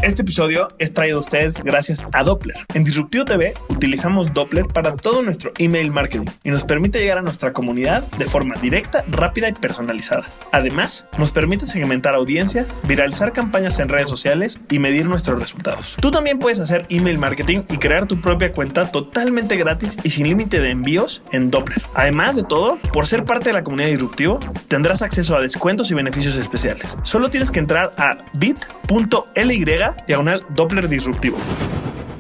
Este episodio es traído a ustedes gracias a Doppler. En Disruptivo TV utilizamos Doppler para todo nuestro email marketing y nos permite llegar a nuestra comunidad de forma directa, rápida y personalizada. Además, nos permite segmentar audiencias, viralizar campañas en redes sociales y medir nuestros resultados. Tú también puedes hacer email marketing y crear tu propia cuenta totalmente gratis y sin límite de envíos en Doppler. Además de todo, por ser parte de la comunidad Disruptivo, tendrás acceso a descuentos y beneficios especiales. Solo tienes que entrar a bit.ly/Doppler Disruptivo.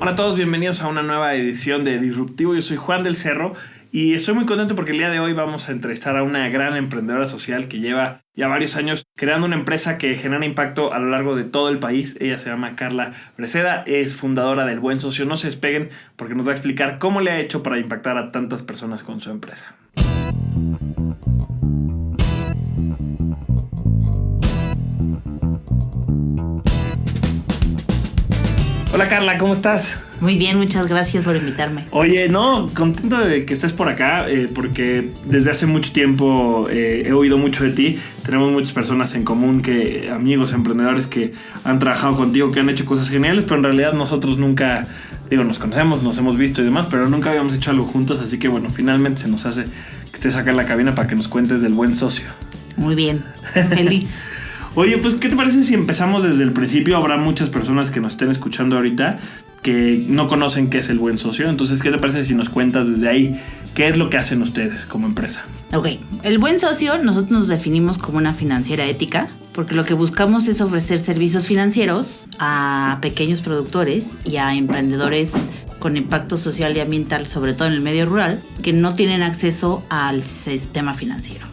Hola a todos, bienvenidos a una nueva edición de Disruptivo. Yo soy Juan del Cerro y estoy muy contento porque el día de hoy vamos a entrevistar a una gran emprendedora social que lleva ya varios años creando una empresa que genera impacto a lo largo de todo el país. Ella se llama Carla Breceda, es fundadora del Buen Socio. No se despeguen porque nos va a explicar cómo le ha hecho para impactar a tantas personas con su empresa. Hola Carla, ¿cómo estás? Muy bien, muchas gracias por invitarme. Oye, no, contento de que estés por acá porque desde hace mucho tiempo he oído mucho de ti. Tenemos muchas personas en común, amigos, emprendedores que han trabajado contigo, que han hecho cosas geniales, pero en realidad nosotros nunca, nos conocemos, nos hemos visto y demás, pero nunca habíamos hecho algo juntos, así que bueno, finalmente se nos hace que estés acá en la cabina para que nos cuentes del Buen Socio. Muy bien, feliz. Oye, pues, ¿qué te parece si empezamos desde el principio? Habrá muchas personas que nos estén escuchando ahorita que no conocen qué es el Buen Socio. Entonces, ¿qué te parece si nos cuentas desde ahí qué es lo que hacen ustedes como empresa? Ok, el Buen Socio nosotros nos definimos como una financiera ética porque lo que buscamos es ofrecer servicios financieros a pequeños productores y a emprendedores con impacto social y ambiental, sobre todo en el medio rural, que no tienen acceso al sistema financiero.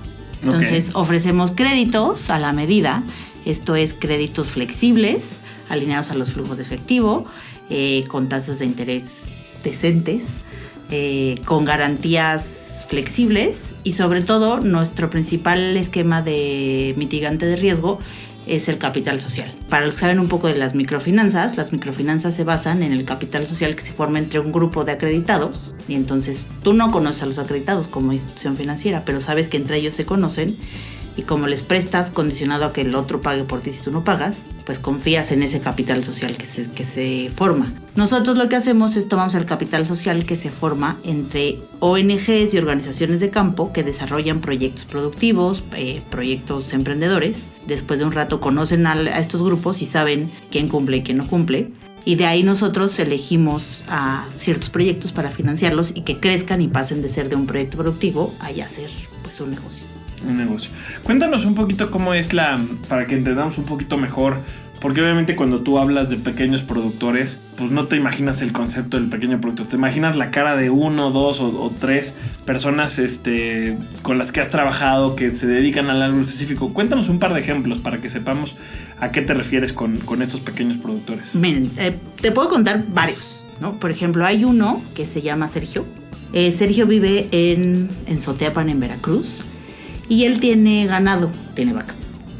Entonces ofrecemos créditos a la medida, esto es créditos flexibles, alineados a los flujos de efectivo, con tasas de interés decentes, con garantías flexibles y sobre todo nuestro principal esquema de mitigante de riesgo es el capital social. Para los que saben un poco de las microfinanzas se basan en el capital social que se forma entre un grupo de acreditados y entonces tú no conoces a los acreditados como institución financiera, pero sabes que entre ellos se conocen y como les prestas condicionado a que el otro pague por ti si tú no pagas, pues confías en ese capital social que se forma. Nosotros lo que hacemos es tomamos el capital social que se forma entre ONGs y organizaciones de campo que desarrollan proyectos productivos, proyectos emprendedores. Después de un rato conocen a estos grupos y saben quién cumple y quién no cumple. Y de ahí nosotros elegimos a ciertos proyectos para financiarlos y que crezcan y pasen de ser de un proyecto productivo a ya ser pues un negocio. Un negocio. Cuéntanos un poquito cómo es para que entendamos un poquito mejor, porque obviamente cuando tú hablas de pequeños productores, pues no te imaginas el concepto del pequeño productor, te imaginas la cara de 1, 2 o 3 personas con las que has trabajado que se dedican a algo específico. Cuéntanos un par de ejemplos para que sepamos a qué te refieres con estos pequeños productores. Miren, te puedo contar varios, ¿no? Por ejemplo, hay uno que se llama Sergio. Sergio vive en Soteapan, en Veracruz. Y él tiene ganado, tiene vacas.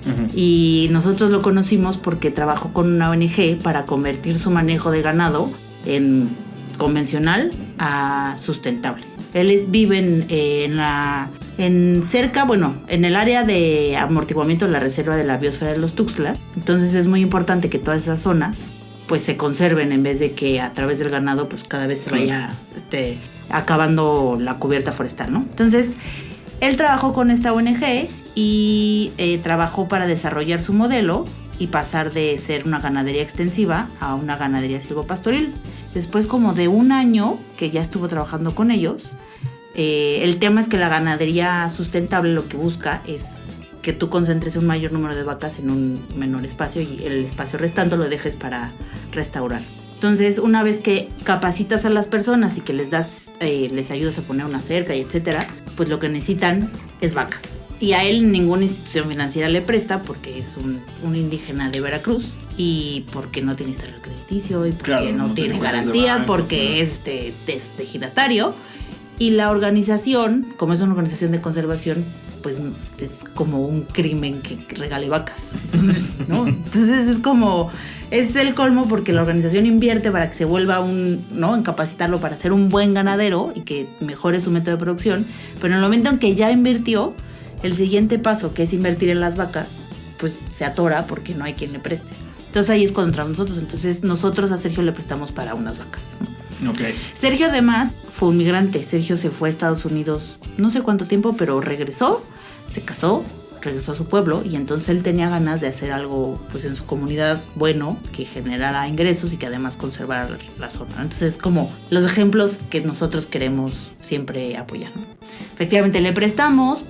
Uh-huh. Y nosotros lo conocimos porque trabajó con una ONG para convertir su manejo de ganado en convencional a sustentable. Él vive en el área de amortiguamiento de la reserva de la biosfera de los Tuxtla. Entonces es muy importante que todas esas zonas pues se conserven en vez de que a través del ganado pues cada vez se vaya acabando la cubierta forestal, ¿no? Entonces él trabajó con esta ONG y trabajó para desarrollar su modelo y pasar de ser una ganadería extensiva a una ganadería silvopastoril. Después como de un año que ya estuvo trabajando con ellos, el tema es que la ganadería sustentable lo que busca es que tú concentres un mayor número de vacas en un menor espacio y el espacio restante lo dejes para restaurar. Entonces, una vez que capacitas a las personas y que les ayudas a poner una cerca y etcétera, pues lo que necesitan es vacas. Y a él ninguna institución financiera le presta porque es un indígena de Veracruz y porque no tiene historial crediticio y porque no tiene garantías, bancos, porque es ejidatario. Y la organización, como es una organización de conservación, pues es como un crimen que regale vacas, ¿no? Entonces es el colmo porque la organización invierte para que se vuelva en capacitarlo para ser un buen ganadero y que mejore su método de producción, pero en el momento en que ya invirtió, el siguiente paso, que es invertir en las vacas, pues se atora porque no hay quien le preste. Entonces ahí es cuando entramos nosotros. Entonces nosotros a Sergio le prestamos para unas vacas. Okay. Sergio además fue un migrante. Sergio se fue a Estados Unidos no sé cuánto tiempo, pero regresó, se casó, regresó a su pueblo y entonces él tenía ganas de hacer algo pues en su comunidad bueno, que generara ingresos y que además conservara la zona. Entonces como los ejemplos que nosotros queremos siempre apoyar, ¿no? Efectivamente le prestamos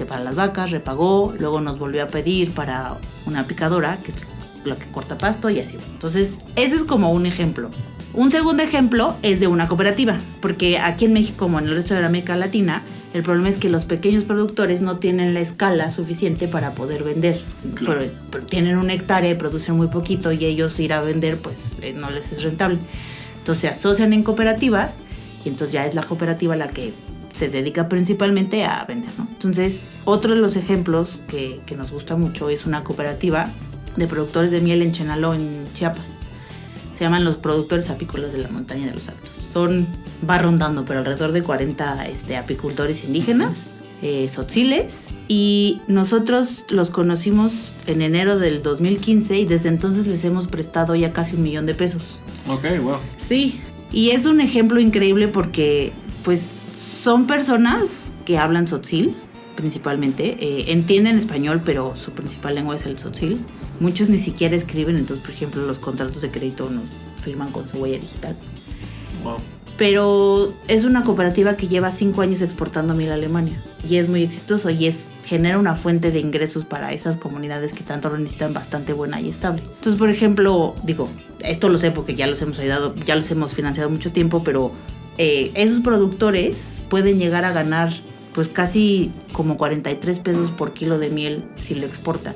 para las vacas, repagó, luego nos volvió a pedir para una picadora, que es la que corta pasto y así. Entonces ese es como un ejemplo. Un segundo ejemplo es de una cooperativa, porque aquí en México, como en el resto de América Latina, el problema es que los pequeños productores no tienen la escala suficiente para poder vender. Claro. Pero tienen una hectárea y producen muy poquito y ellos ir a vender pues no les es rentable. Entonces se asocian en cooperativas y entonces ya es la cooperativa la que se dedica principalmente a vender, ¿no? Entonces otro de los ejemplos que nos gusta mucho es una cooperativa de productores de miel en Chenaló, en Chiapas. Se llaman los productores apícolas de la montaña de los Altos. Va rondando, pero alrededor de 40 apicultores indígenas, tzotziles, y nosotros los conocimos en enero del 2015 y desde entonces les hemos prestado ya casi $1 millón. Ok, wow. Sí, y es un ejemplo increíble porque pues son personas que hablan tzotzil principalmente, entienden español, pero su principal lengua es el tzotzil. Muchos ni siquiera escriben, entonces, por ejemplo, los contratos de crédito nos firman con su huella digital. Wow. Pero es una cooperativa que lleva 5 años exportando miel a Alemania y es muy exitoso y genera una fuente de ingresos para esas comunidades que tanto lo necesitan, bastante buena y estable. Entonces, por ejemplo, esto lo sé porque ya los hemos ayudado, ya los hemos financiado mucho tiempo, pero esos productores pueden llegar a ganar pues casi como 43 pesos por kilo de miel si lo exportan.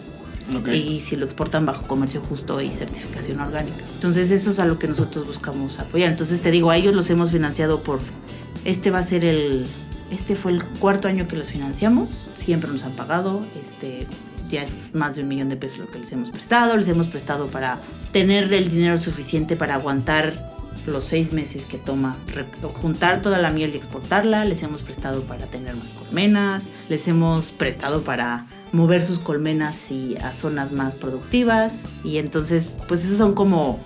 Okay. Y si lo exportan bajo comercio justo y certificación orgánica. Entonces eso es a lo que nosotros buscamos apoyar. Entonces te digo, a ellos los hemos financiado este fue el 4º año que los financiamos, siempre nos han pagado, ya es más de $1 millón lo que les hemos prestado para tener el dinero suficiente para aguantar los 6 meses que toma juntar toda la miel y exportarla. Les hemos prestado para tener más colmenas, les hemos prestado para mover sus colmenas a zonas más productivas, y entonces pues esos son como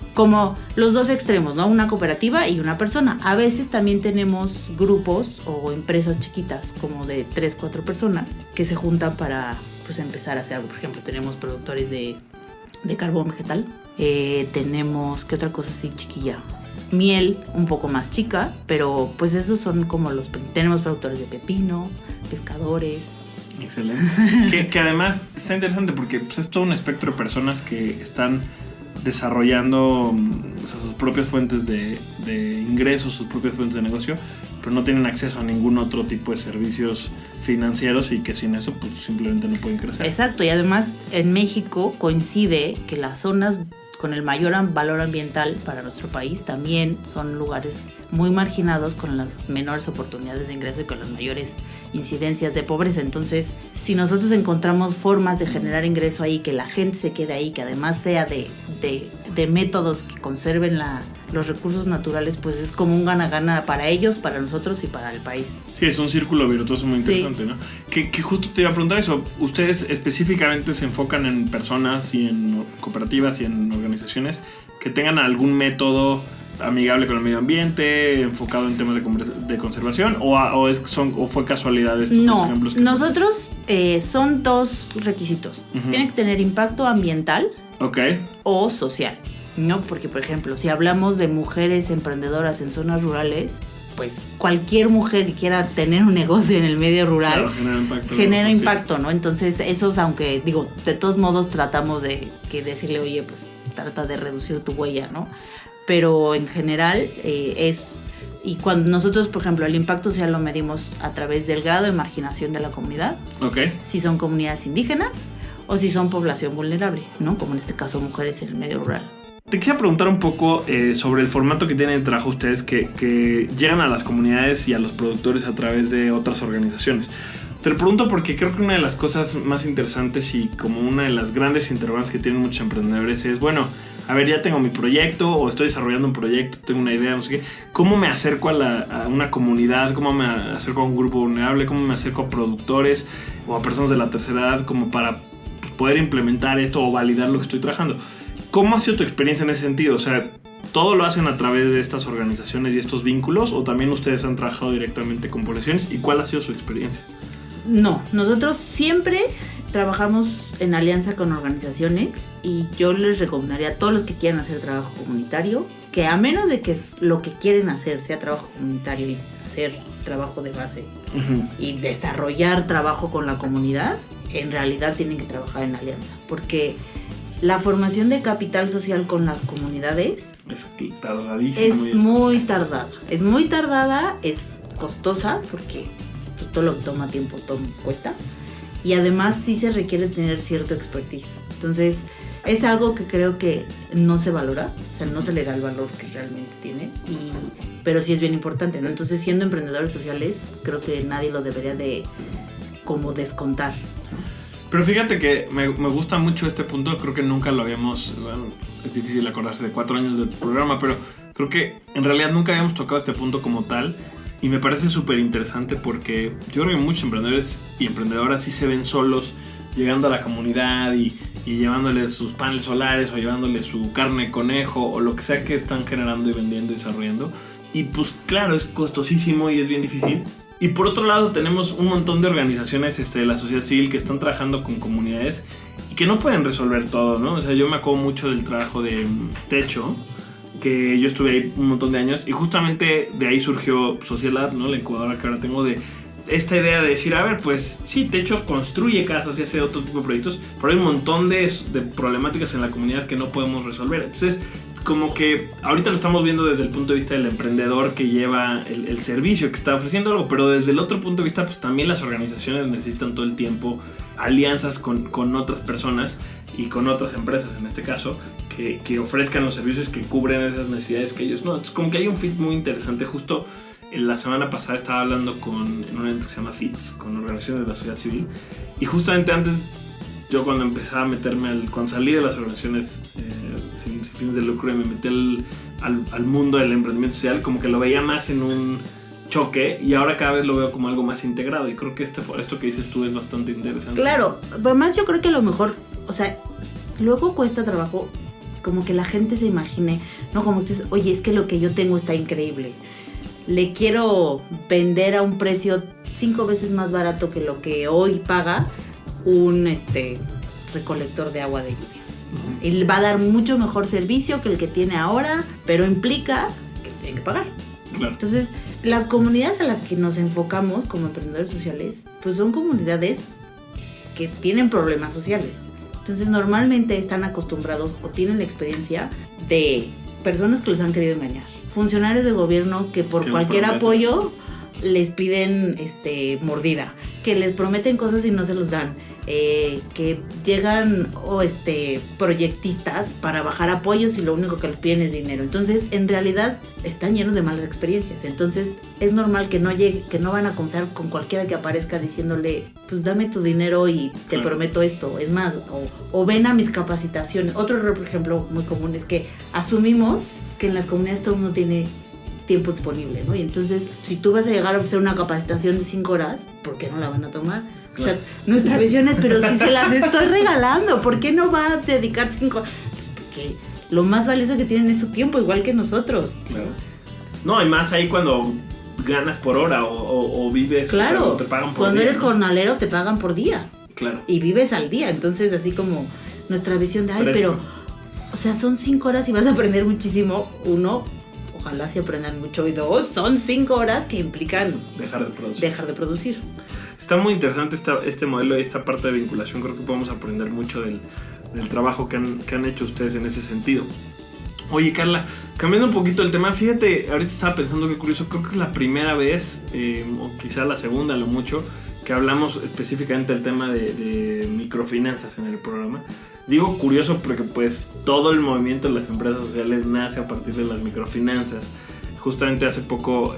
los dos extremos, ¿no? Una cooperativa y una persona. A veces también tenemos grupos o empresas chiquitas como de 3-4 personas que se juntan para pues empezar a hacer algo. Por ejemplo, tenemos productores de carbón vegetal, tenemos, ¿qué otra cosa así chiquilla? Miel un poco más chica, pero pues esos son como tenemos productores de pepino, pescadores. Excelente. que además está interesante porque pues, es todo un espectro de personas que están desarrollando sus propias fuentes de ingresos, sus propias fuentes de negocio, pero no tienen acceso a ningún otro tipo de servicios financieros y que sin eso pues simplemente no pueden crecer. Exacto, y además en México coincide que las zonas con el mayor valor ambiental para nuestro país también son lugares muy marginados, con las menores oportunidades de ingreso y con las mayores incidencias de pobreza. Entonces, si nosotros encontramos formas de generar ingreso ahí, que la gente se quede ahí, que además sea de métodos que conserven los recursos naturales, pues es como un gana-gana para ellos, para nosotros y para el país. Sí, es un círculo virtuoso muy interesante, sí. ¿No? Que justo te iba a preguntar eso. ¿Ustedes específicamente se enfocan en personas y en cooperativas y en organizaciones que tengan algún método amigable con el medio ambiente, enfocado en temas de conservación, o fue casualidad estos ejemplos? No, nosotros son 2 requisitos. Uh-huh. Tienen que tener impacto ambiental, okay, o social, ¿no? Porque, por ejemplo, si hablamos de mujeres emprendedoras en zonas rurales, pues cualquier mujer que quiera tener un negocio en el medio rural, claro, genera impacto, ¿no? Entonces esos, aunque de todos modos tratamos de decirle, oye, pues trata de reducir tu huella, ¿no? Pero en general y cuando nosotros, por ejemplo, el impacto social lo medimos a través del grado de marginación de la comunidad, okay, si son comunidades indígenas o si son población vulnerable, ¿no? Como en este caso mujeres en el medio rural. Te quisiera preguntar un poco sobre el formato que tienen de trabajo ustedes, que llegan a las comunidades y a los productores a través de otras organizaciones. Te lo pregunto porque creo que una de las cosas más interesantes y como una de las grandes interrogantes que tienen muchos emprendedores es, bueno, a ver, ya tengo mi proyecto o estoy desarrollando un proyecto, tengo una idea, no sé qué. ¿Cómo me acerco a una comunidad? ¿Cómo me acerco a un grupo vulnerable? ¿Cómo me acerco a productores o a personas de la tercera edad como para poder implementar esto o validar lo que estoy trabajando? ¿Cómo ha sido tu experiencia en ese sentido? O sea, ¿todo lo hacen a través de estas organizaciones y estos vínculos o también ustedes han trabajado directamente con poblaciones? ¿Y cuál ha sido su experiencia? No, nosotros siempre trabajamos en alianza con organizaciones y yo les recomendaría a todos los que quieran hacer trabajo comunitario que a menos de que lo que quieren hacer sea trabajo comunitario y hacer trabajo de base y desarrollar trabajo con la comunidad, en realidad tienen que trabajar en alianza, porque la formación de capital social con las comunidades es tardadísima. Es muy tardada, es costosa porque pues, todo lo que toma tiempo cuesta, y además sí se requiere tener cierto expertise. Entonces es algo que creo que no se valora, o sea, no se le da el valor que realmente tiene, pero sí es bien importante, ¿no? Entonces, siendo emprendedores sociales, creo que nadie lo debería de como descontar. Pero fíjate que me gusta mucho este punto, creo que nunca lo habíamos, bueno, es difícil acordarse de 4 años del programa, pero creo que en realidad nunca habíamos tocado este punto como tal. Y me parece súper interesante porque yo creo que muchos emprendedores y emprendedoras sí se ven solos llegando a la comunidad y llevándoles sus paneles solares o llevándoles su carne de conejo o lo que sea que están generando y vendiendo y desarrollando. Y pues claro, es costosísimo y es bien difícil. Y por otro lado tenemos un montón de organizaciones de la sociedad civil que están trabajando con comunidades y que no pueden resolver todo, ¿no? O sea, yo me acuerdo mucho del trabajo de Techo, que yo estuve ahí un montón de años y justamente de ahí surgió Social Lab, ¿no? La incubadora que ahora tengo de esta idea de decir, a ver, pues sí, Techo construye casas y hace otro tipo de proyectos, pero hay un montón de problemáticas en la comunidad que no podemos resolver. Entonces, como que ahorita lo estamos viendo desde el punto de vista del emprendedor que lleva el servicio, que está ofreciendo algo, pero desde el otro punto de vista, pues también las organizaciones necesitan todo el tiempo alianzas con otras personas y con otras empresas, en este caso, que ofrezcan los servicios que cubren esas necesidades que ellos no. Entonces, como que hay un fit muy interesante. Justo la semana pasada estaba hablando en un evento que se llama FITS, con organizaciones de la sociedad civil, y justamente antes, yo cuando empezaba a meterme, cuando salí de las organizaciones sin fines de lucro y me metí al mundo del emprendimiento social, como que lo veía más en un choque y ahora cada vez lo veo como algo más integrado y creo que esto que dices tú es bastante interesante. Claro, además yo creo que a lo mejor, o sea, luego cuesta trabajo como que la gente se imagine, no como que tú dices, oye, es que lo que yo tengo está increíble, le quiero vender a un precio 5 veces más barato que lo que hoy paga un recolector de agua de lluvia. Y le va a dar mucho mejor servicio que el que tiene ahora, pero implica que tiene que pagar. Claro. Entonces, las comunidades a las que nos enfocamos como emprendedores sociales, pues son comunidades que tienen problemas sociales. Entonces, normalmente están acostumbrados o tienen la experiencia de personas que los han querido engañar. Funcionarios de gobierno que por cualquier apoyo les piden mordida, que les prometen cosas y no se los dan, que llegan proyectistas para bajar apoyos y lo único que les piden es dinero. Entonces, en realidad, están llenos de malas experiencias. Entonces, es normal que no van a confiar con cualquiera que aparezca diciéndole, pues dame tu dinero y te prometo esto. Es más, o ven a mis capacitaciones. Otro error, por ejemplo, muy común es que asumimos que en las comunidades todo el mundo tiene tiempo disponible, ¿no? Y entonces, si tú vas a llegar a ofrecer una capacitación de 5 horas, ¿por qué no la van a tomar? O sea, nuestra visión es, pero si se las estoy regalando, ¿por qué no va a dedicar 5 horas? Pues porque lo más valioso que tienen es su tiempo, igual que nosotros. Claro. No, hay más ahí cuando ganas por hora o vives, claro, o sea, te pagan por cuando día, eres jornalero te pagan por día. Claro. Y vives al día, entonces así como nuestra visión de, pero, o sea, son 5 horas y vas a aprender muchísimo. Uno, ojalá se aprendan mucho, y 2, son 5 horas que implican dejar de producir. Está muy interesante este modelo y esta parte de vinculación. Creo que podemos aprender mucho del trabajo que han hecho ustedes en ese sentido. Oye, Carla, cambiando un poquito el tema, fíjate, ahorita estaba pensando qué curioso, creo que es la primera vez, o quizá la segunda, lo mucho, que hablamos específicamente del tema de microfinanzas en el programa. Digo curioso porque pues todo el movimiento de las empresas sociales nace a partir de las microfinanzas. Justamente hace poco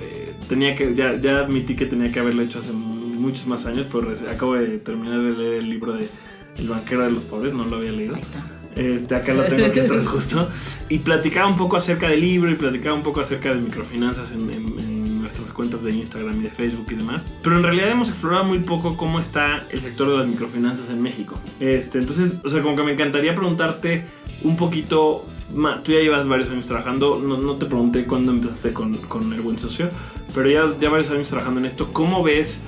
ya admití que tenía que haberlo hecho hace muchos más años, pero acabo de terminar de leer el libro de El banquero de los pobres, no lo había leído. Ahí está. Acá lo tengo aquí atrás justo. Y platicaba un poco acerca del libro y platicaba un poco acerca de microfinanzas en nuestras cuentas de Instagram y de Facebook y demás. Pero en realidad hemos explorado muy poco cómo está el sector de las microfinanzas en México. Entonces, o sea, como que me encantaría preguntarte un poquito... Tú ya llevas varios años trabajando, no te pregunté cuándo empezaste con El Buen Socio, pero ya varios años trabajando en esto. ¿Cómo ves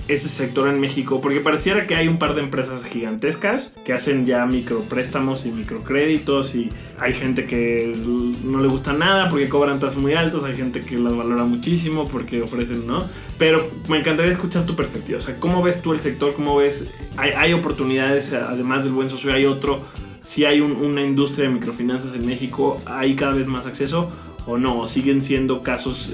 ese sector en México? Porque pareciera que hay un par de empresas gigantescas que hacen ya micropréstamos y microcréditos, y hay gente que no le gusta nada porque cobran tasas muy altas, hay gente que las valora muchísimo porque ofrecen, ¿no? Pero me encantaría escuchar tu perspectiva. O sea, ¿cómo ves tú el sector? ¿Cómo ves? ¿Hay oportunidades además del Buen Socio? ¿Hay otro? Si hay una industria de microfinanzas en México, ¿hay cada vez más acceso o no? ¿Siguen siendo casos,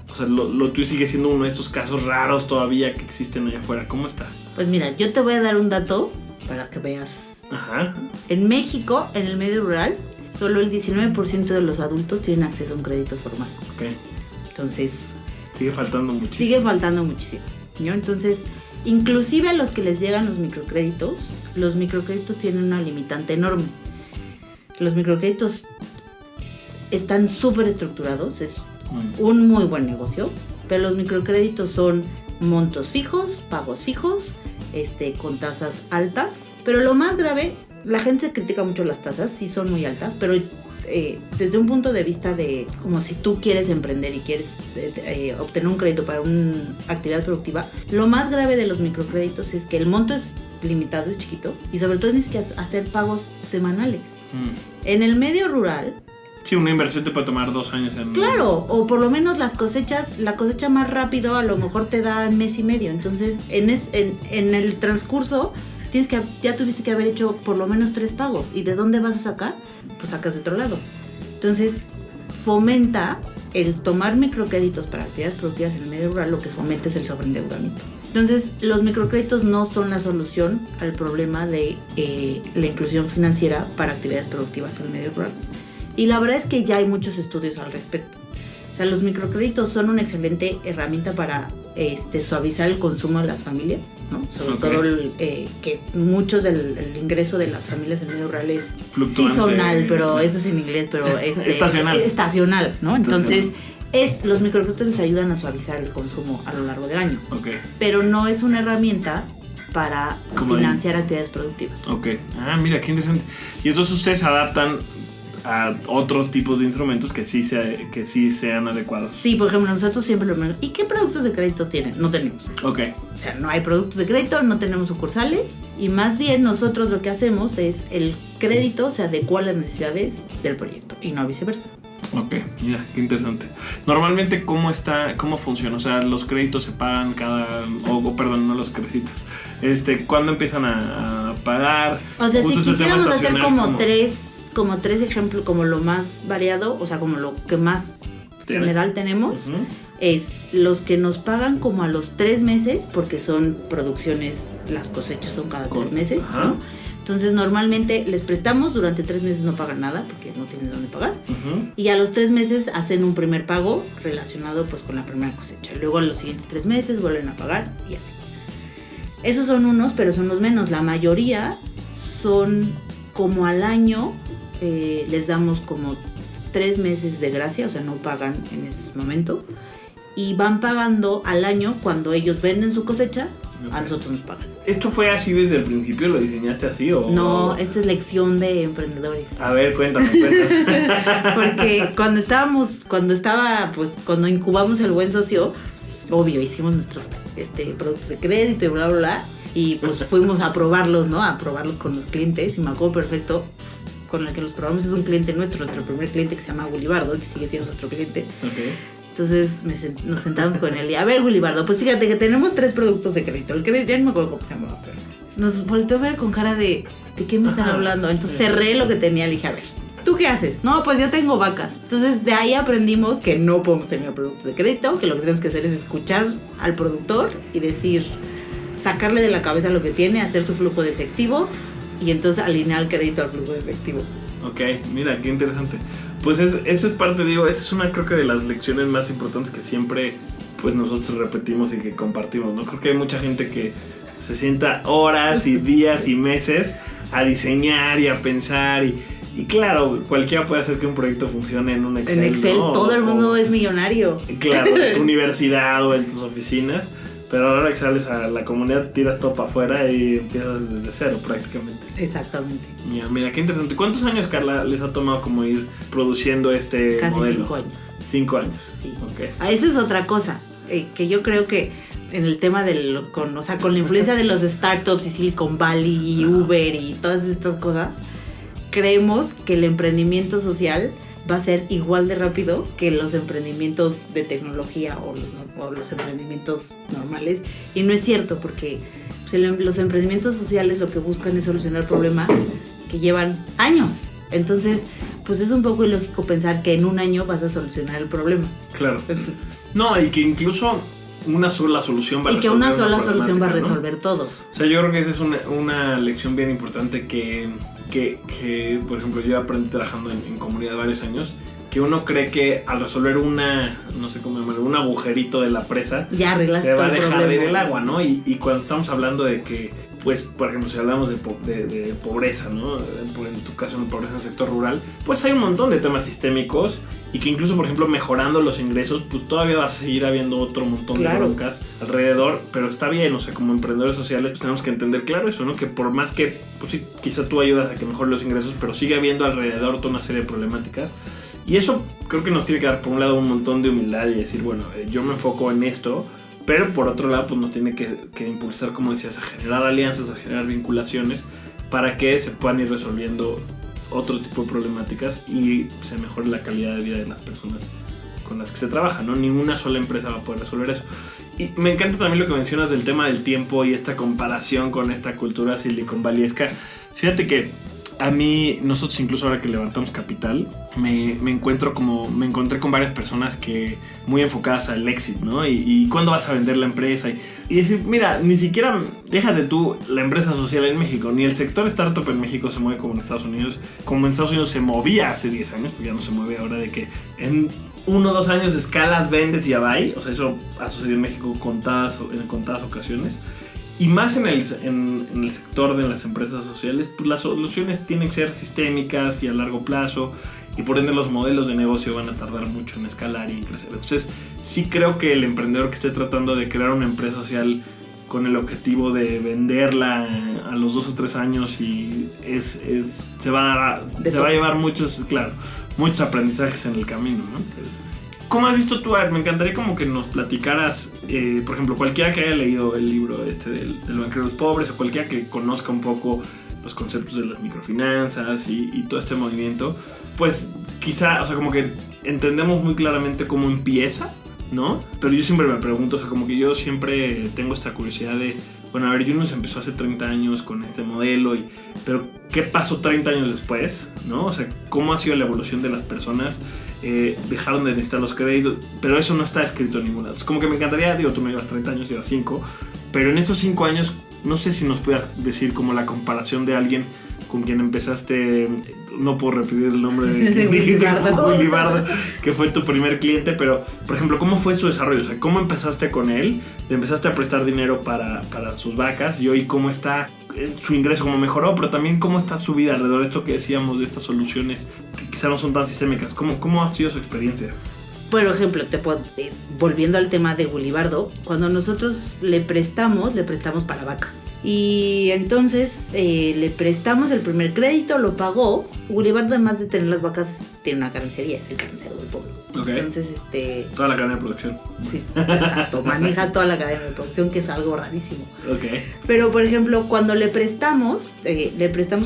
o sea, lo tuyo sigue siendo uno de estos casos raros todavía que existen allá afuera? ¿Cómo está? Pues mira, yo te voy a dar un dato para que veas. Ajá. En México, en el medio rural, solo el 19% de los adultos tienen acceso a un crédito formal. Ok. Entonces... Sigue faltando muchísimo. Sigue faltando muchísimo, ¿no? Entonces... Inclusive a los que les llegan los microcréditos tienen una limitante enorme. Los microcréditos están súper estructurados, es un muy buen negocio, pero los microcréditos son montos fijos, pagos fijos, con tasas altas. Pero lo más grave, la gente critica mucho las tasas, sí son muy altas, pero desde un punto de vista de como si tú quieres emprender y quieres obtener un crédito para una actividad productiva, lo más grave de los microcréditos es que el monto es limitado, es chiquito, y sobre todo tienes que hacer pagos semanales. En el medio rural... Sí, una inversión te puede tomar 2 años. Claro, o por lo menos la cosecha más rápido a lo mejor te da mes y medio. Entonces, en el transcurso... ya tuviste que haber hecho por lo menos 3 pagos. ¿Y de dónde vas a sacar? Pues sacas de otro lado. Entonces, fomenta el tomar microcréditos para actividades productivas en el medio rural, lo que fomenta es el sobreendeudamiento. Entonces, los microcréditos no son la solución al problema de la inclusión financiera para actividades productivas en el medio rural. Y la verdad es que ya hay muchos estudios al respecto. O sea, los microcréditos son una excelente herramienta para suavizar el consumo de las familias, ¿no? Sobre todo que muchos del ingreso de las familias en medio rural es fluctuante, seasonal, pero eso es en inglés, pero estacional, ¿no? Entonces, los microcréditos les ayudan a suavizar el consumo a lo largo del año. Okay. Pero no es una herramienta para financiar actividades productivas. Ok. Ah, mira, qué interesante. Y entonces ustedes adaptan a otros tipos de instrumentos que sí sean adecuados. Sí, por ejemplo, nosotros siempre lo mismo. ¿Y qué productos de crédito tienen? No tenemos. Ok. O sea, no hay productos de crédito, no tenemos sucursales, y más bien nosotros lo que hacemos es el crédito se adecua a las necesidades del proyecto y no viceversa. Ok, mira, qué interesante. Normalmente, ¿cómo funciona? O sea, los créditos se pagan perdón, no los créditos. ¿Cuándo empiezan a pagar? O sea, si quisiéramos hacer como tres ejemplos, como lo más variado, o sea, como lo que más general tenemos, es los que nos pagan como a los 3 meses, porque son producciones, las cosechas son cada 3 meses, ¿no? Entonces normalmente les prestamos, durante 3 meses no pagan nada porque no tienen dónde pagar, y a los 3 meses hacen un primer pago relacionado pues con la primera cosecha, luego a los siguientes 3 meses vuelven a pagar y así. Esos son unos, pero son los menos. La mayoría son como al año, les damos como 3 meses de gracia, o sea, no pagan en ese momento, y van pagando al año cuando ellos venden su cosecha, a nosotros nos pagan. ¿Esto fue así desde el principio? ¿Lo diseñaste así o...? No, esta es lección de emprendedores. A ver, cuéntame. Porque cuando incubamos El Buen Socio, obvio, hicimos nuestros productos de crédito y bla, bla, bla, y pues fuimos a probarlos, ¿no? A probarlos con los clientes, y me acuerdo perfecto, con el que los probamos es un cliente nuestro primer cliente, que se llama Gulibardo, que sigue siendo nuestro cliente. Okay. Entonces nos sentamos con él y, a ver, Gulibardo, pues fíjate que tenemos 3 productos de crédito. El crédito, ya no me acuerdo cómo se llamaba, pero nos volteó a ver con cara ¿de qué me están hablando? Entonces cerré lo que tenía, le dije, a ver, ¿tú qué haces? No, pues yo tengo vacas. Entonces de ahí aprendimos que no podemos tener productos de crédito, que lo que tenemos que hacer es escuchar al productor y decir, sacarle de la cabeza lo que tiene, hacer su flujo de efectivo y entonces alinear el crédito al flujo de efectivo. Ok, mira, qué interesante. Pues eso es parte, esa es una, creo que de las lecciones más importantes que siempre pues nosotros repetimos y que compartimos, ¿no? Creo que hay mucha gente que se sienta horas y días y meses a diseñar y a pensar y claro, cualquiera puede hacer que un proyecto funcione en un Excel. En Excel, ¿no? Todo el mundo es millonario. Claro, en tu universidad o en tus oficinas. Pero ahora que sales a la comunidad, tiras todo para afuera y empiezas desde cero prácticamente. Exactamente. Mira, qué interesante. ¿Cuántos años, Carla, les ha tomado como ir produciendo este Casi modelo? 5 años. 5 años. Sí. Okay. Esa es otra cosa, que yo creo que en el tema con la influencia de los startups y Silicon Valley y Uber y todas estas cosas, creemos que el emprendimiento social va a ser igual de rápido que los emprendimientos de tecnología o los emprendimientos normales. Y no es cierto, porque los emprendimientos sociales lo que buscan es solucionar problemas que llevan años. Entonces, pues es un poco ilógico pensar que en un año vas a solucionar el problema. Claro. No, y que incluso una sola solución va a resolver. Y que una sola solución va a resolver, ¿no?, todo. O sea, yo creo que esa es una lección bien importante que, por ejemplo, yo aprendí trabajando en comunidad varios años, que uno cree que al resolver no sé cómo llamarlo, un agujerito de la presa, ya arreglaste se va a todo el dejar de ir problema. el agua, ¿no? Y cuando estamos hablando de que, pues, por ejemplo, si hablamos de pobreza, ¿no? En tu caso, en pobreza en el sector rural, pues hay un montón de temas sistémicos y que incluso, por ejemplo, mejorando los ingresos, pues todavía va a seguir habiendo otro montón de broncas alrededor, pero está bien, o sea, como emprendedores sociales, pues tenemos que entender claro eso, ¿no? Que por más que, pues sí, quizá tú ayudas a que mejoren los ingresos, pero sigue habiendo alrededor toda una serie de problemáticas. Y eso creo que nos tiene que dar, por un lado, un montón de humildad y decir, bueno, yo me enfoco en esto, pero por otro lado, pues nos tiene que impulsar, como decías, a generar alianzas, a generar vinculaciones para que se puedan ir resolviendo otro tipo de problemáticas y se mejore la calidad de vida de las personas con las que se trabaja, ¿no? Ninguna sola empresa va a poder resolver eso. Y me encanta también lo que mencionas del tema del tiempo y esta comparación con esta cultura Silicon Valleyesca. Fíjate que a mí, nosotros incluso ahora que levantamos capital, me encontré con varias personas que muy enfocadas al éxito, ¿no? Y cuándo vas a vender la empresa. Y decir, mira, ni siquiera, déjate tú la empresa social en México, ni el sector startup en México se mueve como en Estados Unidos, como en Estados Unidos se movía hace 10 años, porque ya no se mueve ahora, de que en 1 o 2 años escalas, vendes y ya va. O sea, eso ha sucedido en México en contadas ocasiones. Y más en el sector de las empresas sociales, pues las soluciones tienen que ser sistémicas y a largo plazo, y por ende los modelos de negocio van a tardar mucho en escalar y en crecer. Entonces sí creo que el emprendedor que esté tratando de crear una empresa social con el objetivo de venderla a los 2 o 3 años y se va a llevar muchos aprendizajes en el camino, ¿no? ¿Cómo has visto tú? Me encantaría como que nos platicaras, por ejemplo, cualquiera que haya leído el libro del banquero de los pobres, o cualquiera que conozca un poco los conceptos de las microfinanzas y todo este movimiento, pues quizá, o sea, como que entendemos muy claramente cómo empieza, ¿no? Pero yo siempre me pregunto, o sea, como que yo siempre tengo esta curiosidad de, bueno, a ver, Yunus empezó hace 30 años con este modelo, pero ¿qué pasó 30 años después? ¿No? O sea, ¿cómo ha sido la evolución de las personas? Dejaron de necesitar los créditos, pero eso no está escrito en ningún lado. Es como que me encantaría, tú no llevas 30 años, llevas 5, pero en esos 5 años, no sé si nos puedas decir como la comparación de alguien con quien empezaste, no puedo repetir el nombre de Willy Bardo, que fue tu primer cliente, pero, por ejemplo, ¿cómo fue su desarrollo? O sea, ¿cómo empezaste con él? ¿Le empezaste a prestar dinero para sus vacas? Y hoy, ¿cómo está su ingreso? ¿Cómo mejoró? Pero también, ¿cómo está su vida alrededor de esto que decíamos, de estas soluciones que quizá no son tan sistémicas? ¿Cómo ha sido su experiencia? Por ejemplo, volviendo al tema de Willy Bardo, cuando nosotros le prestamos para vacas. Y entonces le prestamos el primer crédito, lo pagó. Willy Bardo, además de tener las vacas, tiene una carnicería, es el carnicero del pueblo. Okay. Entonces, toda la cadena de producción. Sí, exacto, maneja toda la cadena de producción, que es algo rarísimo. Okay. Pero, por ejemplo, cuando le prestamos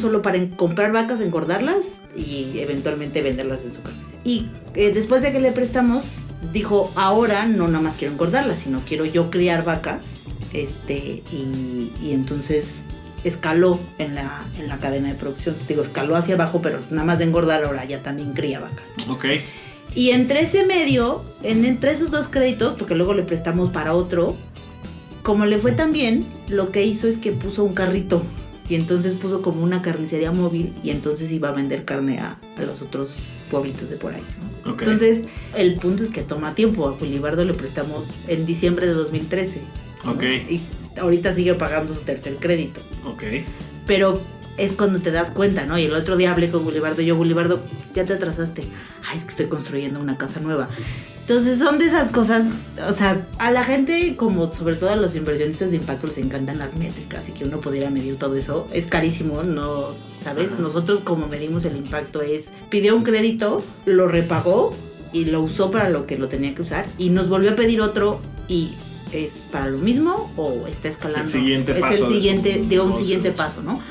solo para comprar vacas, engordarlas y eventualmente venderlas en su carnicería. Y después de que le prestamos, dijo, ahora no nada más quiero engordarlas, sino quiero yo criar vacas. Y entonces escaló en la cadena de producción. Escaló hacia abajo, pero nada más de engordar, ahora ya también cría vacas. Ok. Y entre ese medio, entre esos 2 créditos, porque luego le prestamos para otro, como le fue tan bien, lo que hizo es que puso un carrito. Y entonces puso como una carnicería móvil, y entonces iba a vender carne a los otros pueblitos de por ahí, ¿no? Okay. Entonces, el punto es que toma tiempo. A Willy Bardo le prestamos en diciembre de 2013. Ok. Y ahorita sigue pagando su tercer crédito. Ok. Pero es cuando te das cuenta, ¿no? Y el otro día hablé con Willy Bardo. Willy Bardo, ya te atrasaste. Ay, es que estoy construyendo una casa nueva. Entonces son de esas cosas, o sea, a la gente, como sobre todo a los inversionistas de impacto, les encantan las métricas y que uno pudiera medir todo eso. Es carísimo, ¿no? ¿Sabes? Ajá. Nosotros como medimos el impacto es, pidió un crédito, lo repagó y lo usó para lo que lo tenía que usar y nos volvió a pedir otro y es para lo mismo o está escalando. El siguiente paso. Es el siguiente, de un siguiente paso, ¿no?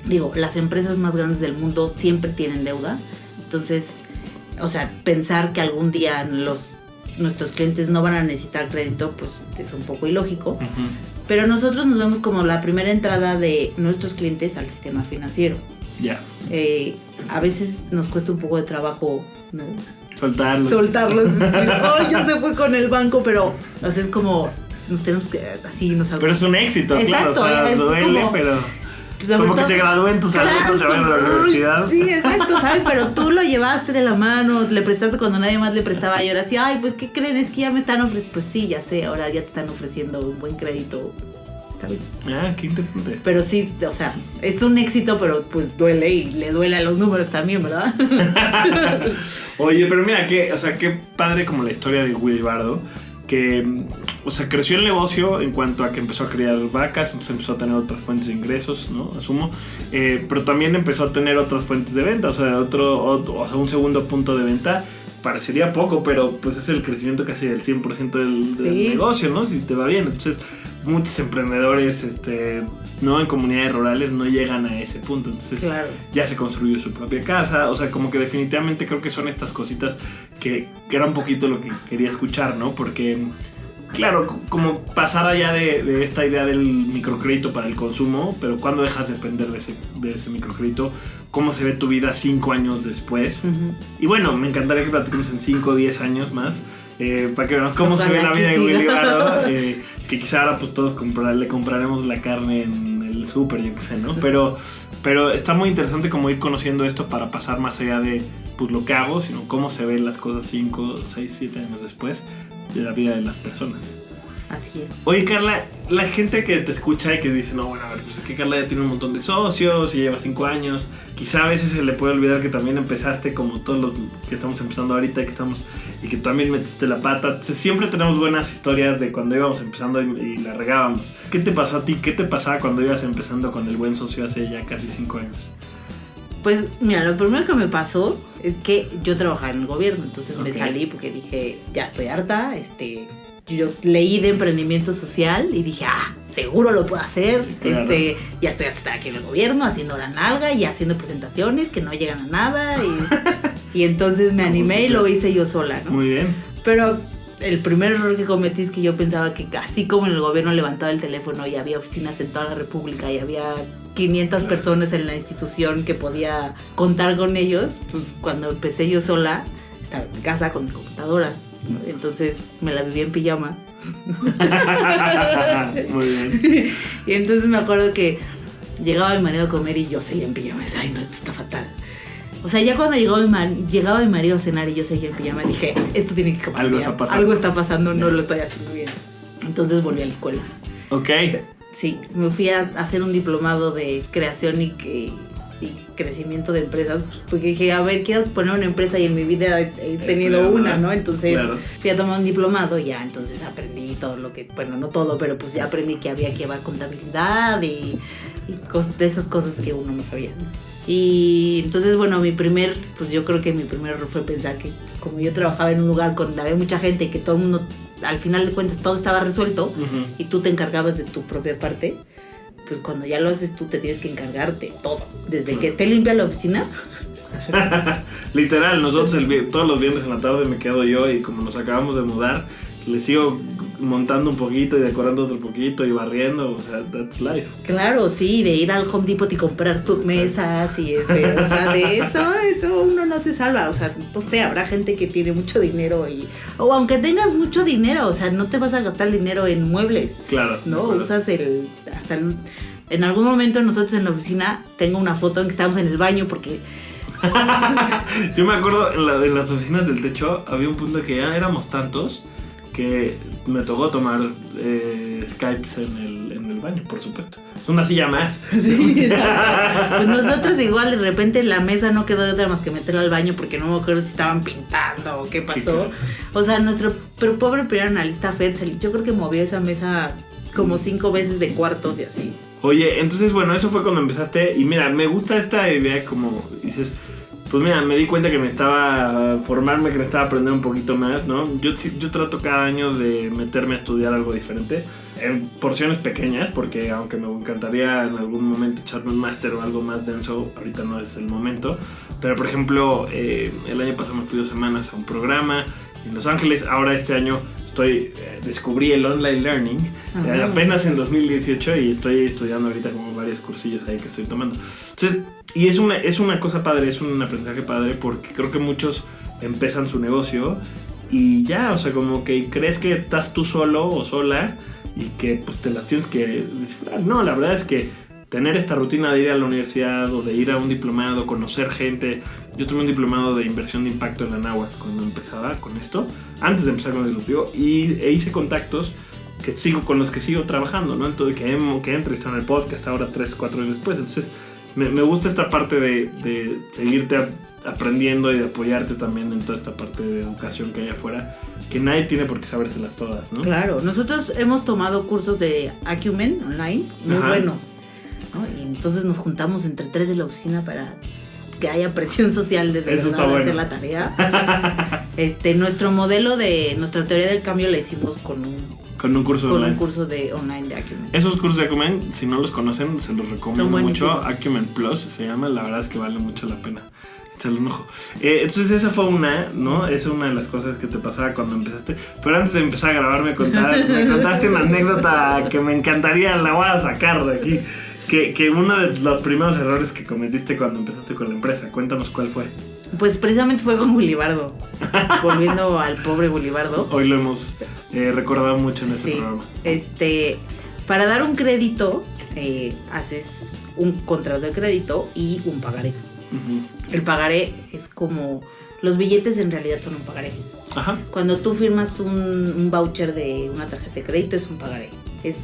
Digo, las empresas más grandes del mundo siempre tienen deuda, entonces... O sea, pensar que algún día nuestros clientes no van a necesitar crédito, pues es un poco ilógico. Uh-huh. Pero nosotros nos vemos como la primera entrada de nuestros clientes al sistema financiero. Ya. A veces nos cuesta un poco de trabajo, ¿no? Soltarlos. Decir, oh, ya se fue con el banco, pero o sea, es como nos tenemos que así nos. Pero es un éxito, exacto, claro. O sea, duele, como, pero. Pues como que se gradúen tus alumnos, se van a la universidad. Sí, exacto, ¿sabes? Pero tú lo llevaste de la mano, le prestaste cuando nadie más le prestaba y ahora sí, ay, pues ¿qué creen? Es que ya me están ofreciendo. Pues sí, ya sé, ahora ya te están ofreciendo un buen crédito. Está bien. Ah, qué interesante. Pero sí, o sea, es un éxito, pero pues duele y le duele a los números también, ¿verdad? Oye, pero mira, qué padre como la historia de Willy Bardo. Que, o sea, creció el negocio en cuanto a que empezó a criar vacas, entonces empezó a tener otras fuentes de ingresos, ¿no? Asumo. Pero también empezó a tener otras fuentes de venta, o sea, un segundo punto de venta. Parecería poco, pero pues es el crecimiento casi del 100% del negocio, ¿no? Si te va bien. Entonces, muchos emprendedores, no en comunidades rurales no llegan a ese punto. Entonces, claro, ya se construyó su propia casa. O sea, como que definitivamente creo que son estas cositas que era un poquito lo que quería escuchar, ¿no? Porque, claro, como pasar allá de esta idea del microcrédito para el consumo, pero cuando dejas de depender de ese microcrédito, cómo se ve tu vida 5 años después. Uh-huh. Y bueno, me encantaría que platiquemos en 5 o 10 años más, para que veamos cómo se ve la vida de Willy Bardo, que quizá ahora pues todos le compraremos la carne en el súper, yo qué sé, ¿no? Pero está muy interesante como ir conociendo esto para pasar más allá de pues lo que hago, sino cómo se ven las cosas 5, 6, 7 años después de la vida de las personas. Así es. Oye, Carla, la gente que te escucha y que dice, no, bueno, a ver, pues es que Carla ya tiene un montón de socios y lleva 5 años. Quizá a veces se le puede olvidar que también empezaste como todos los que estamos empezando ahorita y que también metiste la pata. Entonces, siempre tenemos buenas historias de cuando íbamos empezando y la regábamos. ¿Qué te pasó a ti? ¿Qué te pasaba cuando ibas empezando con el buen socio hace ya casi 5 años? Pues mira, lo primero que me pasó es que yo trabajaba en el gobierno, entonces me salí porque dije, ya estoy harta, yo leí de emprendimiento social y dije, seguro lo puedo hacer, claro. Ya estoy harta de estar aquí en el gobierno haciendo la nalga y haciendo presentaciones que no llegan a nada y entonces me animé y lo hice yo sola, ¿no? Muy bien. Pero el primer error que cometí es que yo pensaba que así como en el gobierno levantaba el teléfono y había oficinas en toda la república y había 500 personas en la institución que podía contar con ellos, pues cuando empecé yo sola, estaba en mi casa con mi computadora. Entonces me la viví en pijama. Muy bien. Y entonces me acuerdo que llegaba mi marido a comer y yo seguía en pijama. Y decía, ay, no, esto está fatal. O sea, ya cuando llegaba mi marido a cenar y yo seguía en pijama, dije, esto tiene que cambiar. Algo está pasando, no lo estoy haciendo bien. Entonces volví a la escuela. Ok. Sí, me fui a hacer un diplomado de creación y crecimiento de empresas, porque dije, a ver, quiero poner una empresa y en mi vida he tenido una, ¿no? Entonces fui a tomar un diplomado y ya, entonces aprendí todo lo que, bueno, no todo, pero pues ya aprendí que había que llevar contabilidad y de esas cosas que uno no sabía, ¿no? Y entonces, bueno, yo creo que mi primer error fue pensar que como yo trabajaba en un lugar donde había mucha gente y que todo el mundo, al final de cuentas, todo estaba resuelto, uh-huh, y tú te encargabas de tu propia parte, pues cuando ya lo haces tú te tienes que encargarte todo, desde que esté limpia la oficina. Literal, nosotros todos los viernes en la tarde me quedo yo y como nos acabamos de mudar, le sigo montando un poquito y decorando otro poquito y barriendo, o sea, that's life. Claro, sí, de ir al Home Depot y comprar tus mesas y o sea, de eso uno no se salva, o sea, no sé, habrá gente que tiene mucho dinero o aunque tengas mucho dinero, o sea, no te vas a gastar dinero en muebles. Claro. ¿No? Claro. Usas en algún momento nosotros en la oficina, tengo una foto en que estábamos en el baño porque... Yo me acuerdo en las oficinas del techo había un punto que ya éramos tantos que me tocó tomar Skypes en el baño, por supuesto. Es una silla más. Sí, pues nosotros igual de repente la mesa no quedó de otra más que meterla al baño porque no me acuerdo si estaban pintando o qué pasó. O sea, nuestro pobre primer analista Fed, yo creo que movió esa mesa como 5 veces de cuartos y así. Oye, entonces bueno, eso fue cuando empezaste. Y mira, me gusta esta idea, como dices, pues mira, me di cuenta que necesitaba formarme, que necesitaba aprender un poquito más, ¿no? Yo trato cada año de meterme a estudiar algo diferente, en porciones pequeñas, porque aunque me encantaría en algún momento echarme un máster o algo más denso, ahorita no es el momento. Pero por ejemplo, el año pasado me fui 2 semanas a un programa en Los Ángeles. Ahora este año descubrí el online learning apenas en 2018 y estoy estudiando ahorita como varios cursillos ahí que estoy tomando. Entonces, y es una cosa padre, es un aprendizaje padre, porque creo que muchos empiezan su negocio y ya, o sea, como que crees que estás tú solo o sola y que pues te las tienes que disfrutar. No, la verdad es que tener esta rutina de ir a la universidad o de ir a un diplomado, conocer gente. Yo tuve un diplomado de inversión de impacto en la Anáhuac cuando empezaba con esto, antes de empezar con el disruptivo, e hice contactos con los que sigo trabajando, ¿no? Entonces, que he entrevistado en el podcast ahora 3-4 años después. Entonces, me gusta esta parte de seguirte aprendiendo y de apoyarte también en toda esta parte de educación que hay afuera, que nadie tiene por qué sabérselas todas, ¿no? Claro, nosotros hemos tomado cursos de Acumen online muy buenos, ¿no? Y entonces nos juntamos entre 3 de la oficina para que haya presión social de hacer la tarea. Nuestro modelo de nuestra teoría del cambio la hicimos con un curso online. Un curso online de Acumen. Esos cursos de Acumen, si no los conocen, se los recomiendo mucho. Acumen Plus se llama, la verdad es que vale mucho la pena. Échale un ojo. Entonces esa fue una, ¿no? Es una de las cosas que te pasaba cuando empezaste. Pero antes de empezar a grabar me contaste una anécdota que me encantaría, la voy a sacar de aquí. Que uno de los primeros errores que cometiste cuando empezaste con la empresa, cuéntanos cuál fue. Pues precisamente fue con Gulibardo. Volviendo al pobre Gulibardo. Hoy lo hemos recordado mucho en este programa. Para dar un crédito, haces un contrato de crédito y un pagaré. Uh-huh. El pagaré es como... Los billetes en realidad son un pagaré. Ajá. Cuando tú firmas un voucher de una tarjeta de crédito es un pagaré.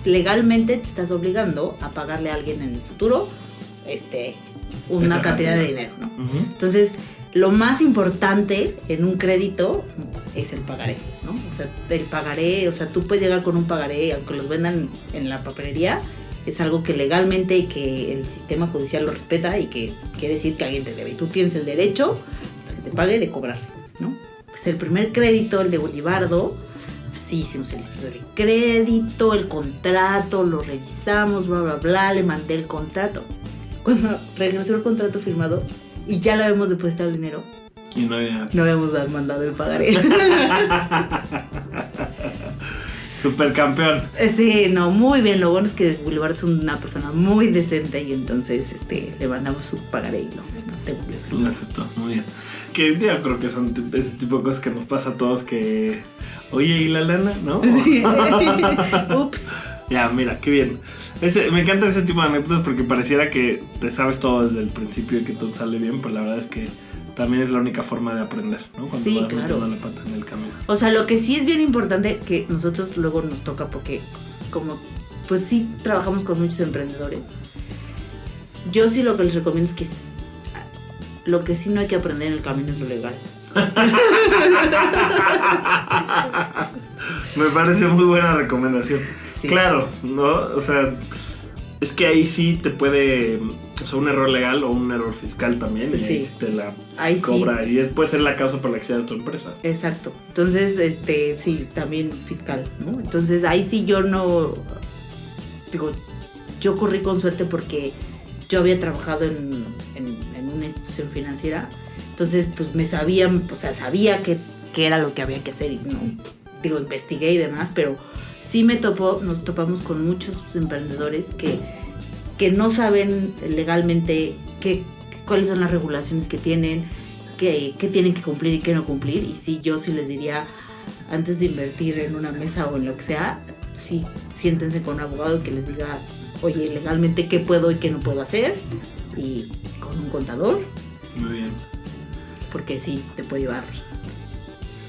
Legalmente te estás obligando a pagarle a alguien en el futuro una cantidad de dinero, ¿no? Uh-huh. Entonces, lo más importante en un crédito es el pagaré, ¿no? O sea, el pagaré, o sea, tú puedes llegar con un pagaré, aunque los vendan en la papelería, es algo que legalmente que el sistema judicial lo respeta y que quiere decir que alguien te debe. Y tú tienes el derecho, hasta que te pague, de cobrar, ¿no? Pues el primer crédito, el de Gulibardo, así hicimos el estudio de crédito, el contrato, lo revisamos, bla, bla, bla, le mandé el contrato. Cuando regresó el contrato firmado y ya le habíamos depositado el dinero, y no habíamos mandado el pagaré. Supercampeón. Sí, no, muy bien. Lo bueno es que Gulibardo es una persona muy decente y entonces le mandamos su pagaré y lo aceptó, muy bien. Que ya creo que son ese tipo de cosas que nos pasa a todos, que oye, ¿y la lana? ¿No? Sí. Ups. Ya, mira, qué bien. Me encanta ese tipo de anécdotas porque pareciera que te sabes todo desde el principio y que todo sale bien, pero la verdad es que también es la única forma de aprender, ¿no? Cuando sí, vas claro, metiendo la pata en el camino. O sea, lo que sí es bien importante que nosotros luego nos toca, porque como pues sí trabajamos con muchos emprendedores, yo sí lo que les recomiendo es que lo que sí no hay que aprender en el camino es lo legal. Me parece muy buena recomendación. Sí. Claro, ¿no? O sea, es que ahí sí te puede, o sea, un error legal o un error fiscal también, y sí, ahí sí te la cobra, sí. Y puede ser la causa por la que sea de tu empresa. Exacto. Entonces, sí, también fiscal, ¿no? Entonces, ahí sí yo no, digo, yo corrí con suerte porque yo había trabajado en una institución financiera, entonces, pues me sabía qué era lo que había que hacer y no, digo, investigué y demás, pero sí nos topamos con muchos emprendedores que no saben legalmente cuáles son las regulaciones que tienen, qué tienen que cumplir y qué no cumplir. Y sí, yo sí les diría, antes de invertir en una mesa o en lo que sea, sí, siéntense con un abogado que les diga, oye, legalmente qué puedo y qué no puedo hacer, y con un contador. Muy bien. Porque sí, te puede llevar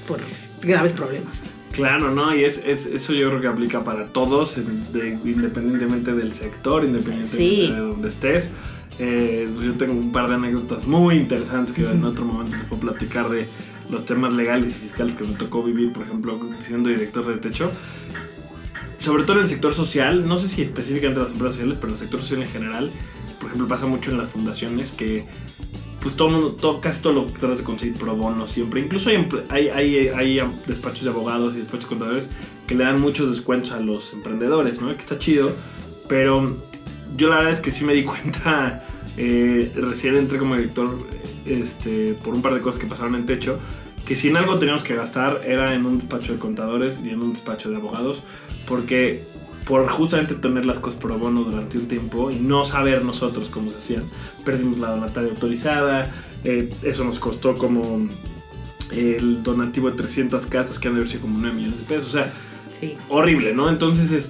por graves problemas. Claro, ¿no? Y eso yo creo que aplica para todos, independientemente del sector, independientemente de donde estés. Yo tengo un par de anécdotas muy interesantes que en otro momento les puedo platicar de los temas legales y fiscales que me tocó vivir, por ejemplo, siendo director de Techo. Sobre todo en el sector social, no sé si específicamente las empresas sociales, pero en el sector social en general, por ejemplo, pasa mucho en las fundaciones que pues casi todo lo que tratas de conseguir pro bono siempre. Incluso hay despachos de abogados y despachos de contadores que le dan muchos descuentos a los emprendedores, ¿no? Que está chido, pero yo la verdad es que sí me di cuenta, recién entré como director por un par de cosas que pasaron en Techo, que si en algo teníamos que gastar era en un despacho de contadores y en un despacho de abogados, porque por justamente tener las cosas pro bono durante un tiempo y no saber nosotros cómo se hacían, perdimos la donataria autorizada, eso nos costó como el donativo de 300 casas que han de haber sido como 9 millones de pesos, o sea, sí. Horrible, ¿no? Entonces,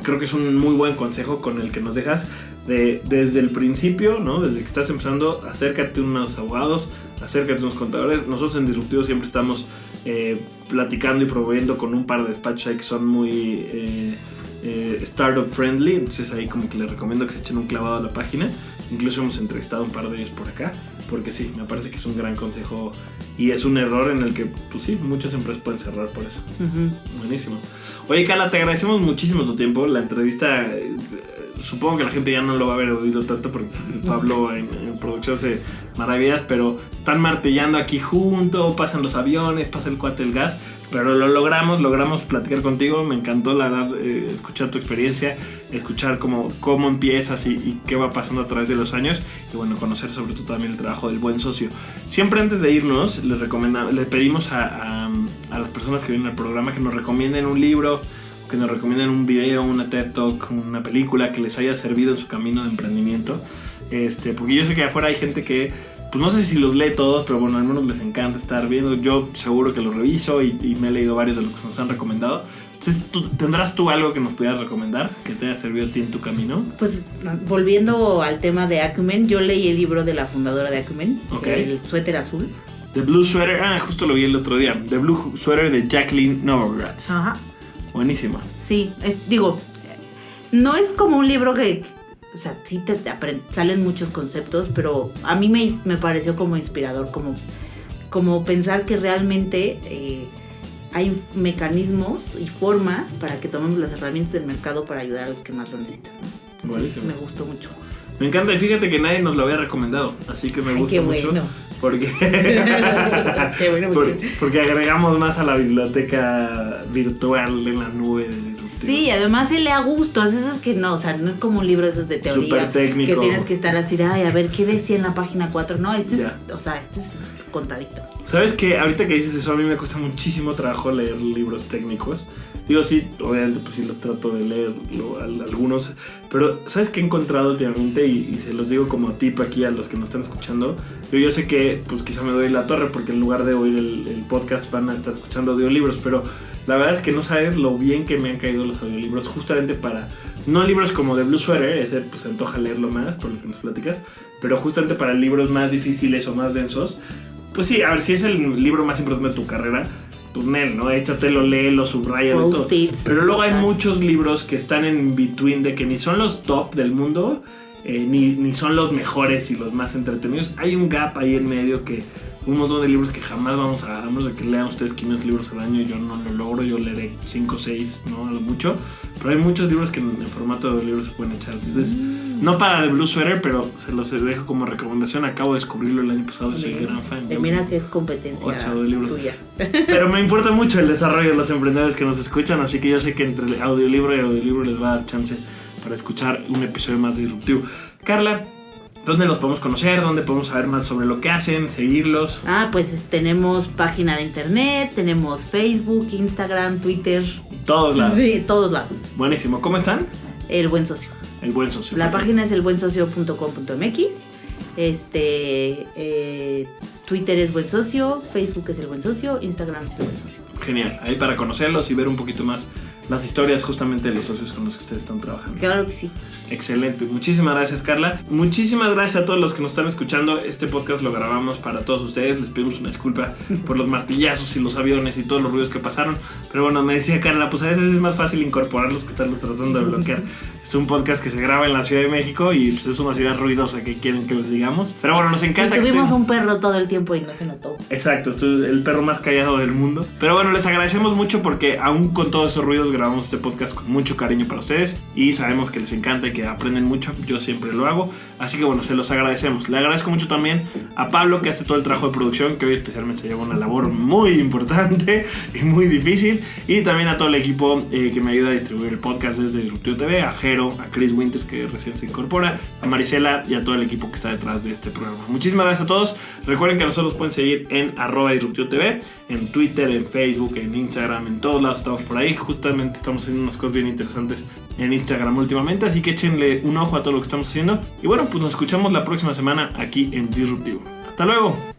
creo que es un muy buen consejo con el que nos dejas desde el principio, ¿no? Desde que estás empezando, acércate a unos abogados, acércate a unos contadores. Nosotros en Disruptivo siempre estamos platicando y promoviendo con un par de despachos ahí que son muy startup friendly, entonces ahí como que les recomiendo que se echen un clavado a la página. Incluso hemos entrevistado a un par de ellos por acá, porque sí, me parece que es un gran consejo y es un error en el que, pues sí, muchas empresas pueden cerrar por eso. Buenísimo. Oye, Carla, te agradecemos muchísimo tu tiempo. La entrevista, supongo que la gente ya no lo va a haber oído tanto porque Pablo en producción hace maravillas, pero están martillando aquí junto, pasan los aviones, pasa el cuate el gas, pero lo logramos platicar contigo. Me encantó, la verdad, escuchar tu experiencia, escuchar cómo empiezas y qué va pasando a través de los años, y bueno, conocer sobre todo también el trabajo del buen socio. Siempre antes de irnos, le pedimos a las personas que vienen al programa que nos recomienden un libro, que nos recomienden un video, una TED Talk, una película que les haya servido en su camino de emprendimiento. Porque yo sé que afuera hay gente que, pues no sé si los lee todos, pero bueno, al menos les encanta estar viendo. Yo seguro que los reviso y me he leído varios de los que nos han recomendado. Entonces, ¿tendrás tú algo que nos pudieras recomendar que te haya servido a ti en tu camino? Pues volviendo al tema de Acumen, yo leí el libro de la fundadora de Acumen, El suéter azul. The Blue Sweater, justo lo vi el otro día. The Blue Sweater de Jacqueline Novogratz. Ajá. Buenísima. Sí, no es como un libro que, o sea, sí te salen muchos conceptos, pero a mí me pareció como inspirador, como pensar que realmente hay mecanismos y formas para que tomemos las herramientas del mercado para ayudar a los que más lo necesitan, ¿no? Entonces, me gustó mucho. Me encanta, y fíjate que nadie nos lo había recomendado, así que me gusta mucho. Bueno. Porque qué bueno, porque agregamos más a la biblioteca virtual en la nube de Disruptivo. Sí, además se lee a gusto, esos que no, o sea, no es como un libro de esos de teoría súper técnico, que tienes que estar así, a ver qué decía en la página 4. No, este es contadito. ¿Sabes qué? Ahorita que dices eso, a mí me cuesta muchísimo trabajo leer libros técnicos. Digo, sí, obviamente pues sí los trato de leer algunos, pero ¿sabes qué he encontrado últimamente? Y se los digo como tip aquí a los que nos están escuchando. Yo sé que pues quizá me doy la torre porque en lugar de oír el podcast van a estar escuchando audiolibros, pero la verdad es que no sabes lo bien que me han caído los audiolibros, justamente para, no libros como The Blue Sweater, ese pues se antoja leerlo más por lo que nos platicas, pero justamente para libros más difíciles o más densos. Pues sí, a ver, si es el libro más importante de tu carrera, pues Nel, ¿no? Échatelo, léelo, subráyalo y todo. Pero luego hay muchos libros que están en between, de que ni son los top del mundo, ni son los mejores y los más entretenidos. Hay un gap ahí en medio que un montón de libros que jamás vamos a menos de que lean ustedes 500 libros al año, yo no lo logro, yo leeré 5 o 6, ¿no? A lo mucho. Pero hay muchos libros que en formato de libros se pueden echar. Entonces, no para The Blue Sweater, pero se los dejo como recomendación. Acabo de descubrirlo el año pasado y soy gran fan. Mira que es competencia tuya. Pero me importa mucho el desarrollo de los emprendedores que nos escuchan, así que yo sé que entre audiolibro y audiolibro les va a dar chance para escuchar un episodio más disruptivo. Carla, ¿dónde los podemos conocer? ¿Dónde podemos saber más sobre lo que hacen? ¿Seguirlos? Pues tenemos página de internet, tenemos Facebook, Instagram, Twitter. Todos lados. Sí, todos lados. Buenísimo. ¿Cómo están? El Buen Socio. El Buen Socio. La página es elbuensocio.com.mx. Twitter es Buen Socio, Facebook es El Buen Socio, Instagram es El Buen Socio. Genial. Ahí para conocerlos y ver un poquito más las historias justamente de los socios con los que ustedes están trabajando. Claro que sí. Excelente, muchísimas gracias, Carla. Muchísimas gracias a todos los que nos están escuchando. Este podcast lo grabamos para todos ustedes. Les pedimos una disculpa por los martillazos y los aviones y todos los ruidos que pasaron. Pero bueno, me decía Carla, pues a veces es más fácil incorporarlos que estarlos tratando de bloquear. Es un podcast que se graba en la Ciudad de México y pues, es una ciudad ruidosa que quieren que les digamos. Pero bueno, nos encanta. Y tuvimos un perro todo el tiempo y no se notó. Exacto, esto es el perro más callado del mundo. Pero bueno, les agradecemos mucho porque aún con todos esos ruidos grabamos este podcast con mucho cariño para ustedes y sabemos que les encanta y que aprenden mucho. Yo siempre lo hago. Así que bueno, se los agradecemos. Le agradezco mucho también a Pablo, que hace todo el trabajo de producción, que hoy especialmente se lleva una labor muy importante y muy difícil. Y también a todo el equipo que me ayuda a distribuir el podcast desde Disruptivo TV, a Jero, a Chris Winters, que recién se incorpora, a Marisela y a todo el equipo que está detrás de este programa. Muchísimas gracias a todos. Recuerden que a nosotros pueden seguir en @Disruptivo TV, en Twitter, en Facebook, en Instagram, en todos lados estamos por ahí. Justamente estamos haciendo unas cosas bien interesantes en Instagram últimamente, así que échenle un ojo a todo lo que estamos haciendo. Y bueno, pues nos escuchamos la próxima semana aquí en Disruptivo. Hasta luego.